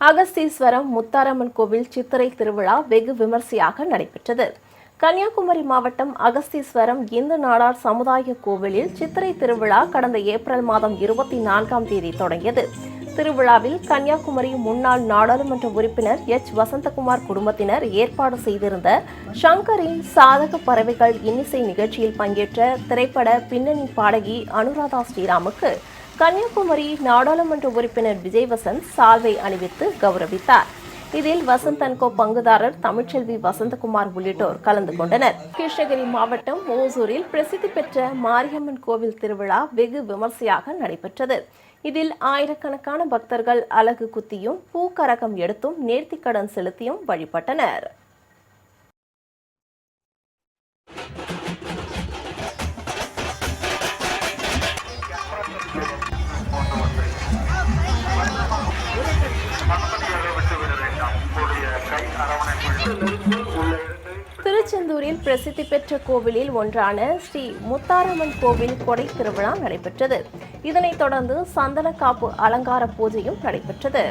அகஸ்தீஸ்வரம் முத்தாரம்மன் கோவில் சித்திரை திருவிழா வெகு விமர்சையாக நடைபெற்றது. கன்னியாகுமரி மாவட்டம் அகஸ்தீஸ்வரம் இந்து நாடார் சமுதாய கோவிலில் சித்திரை திருவிழா கடந்த ஏப்ரல் மாதம் 24ஆம் தேதி தொடங்கியது. திருவிழாவில் கன்னியாகுமரி முன்னாள் நாடாளுமன்ற உறுப்பினர் எச். வசந்தகுமார் குடும்பத்தினர் ஏற்பாடு செய்திருந்த ஷங்கரின் சாதக பறவைகள் இன்னிசை நிகழ்ச்சியில் பங்கேற்ற திரைப்பட பின்னணி பாடகி அனுராதா ஸ்ரீராமுக்கு கன்னியாகுமரி நாடாளுமன்ற உறுப்பினர் விஜய் வசந்த் சால்வை அணிவித்து கௌரவித்தார். இதில் வசந்த் அண்ட் கோ பங்குதாரர் தமிழ்ச்செல்வி வசந்தகுமார் உள்ளிட்டோர் கலந்து கொண்டனர். கிருஷ்ணகிரி மாவட்டம் ஓசூரில் பிரசித்தி பெற்ற மாரியம்மன் கோவில் திருவிழா வெகு விமர்சையாக நடைபெற்றது. இதில் ஆயிரக்கணக்கான பக்தர்கள் அலகு குத்தியும் பூக்கரகம் எடுத்தும் நேர்த்திக்கடன் செலுத்தியும் வழிபட்டனர். திருச்செந்தூரில் பிரசித்தி பெற்ற கோவிலில் ஒன்றான ஸ்ரீ முத்தாரம்மன் கோவில் கொடை திருவிழா நடைபெற்றது. இதனைத் தொடர்ந்து சந்தன காப்பு அலங்கார பூஜையும் நடைபெற்றது.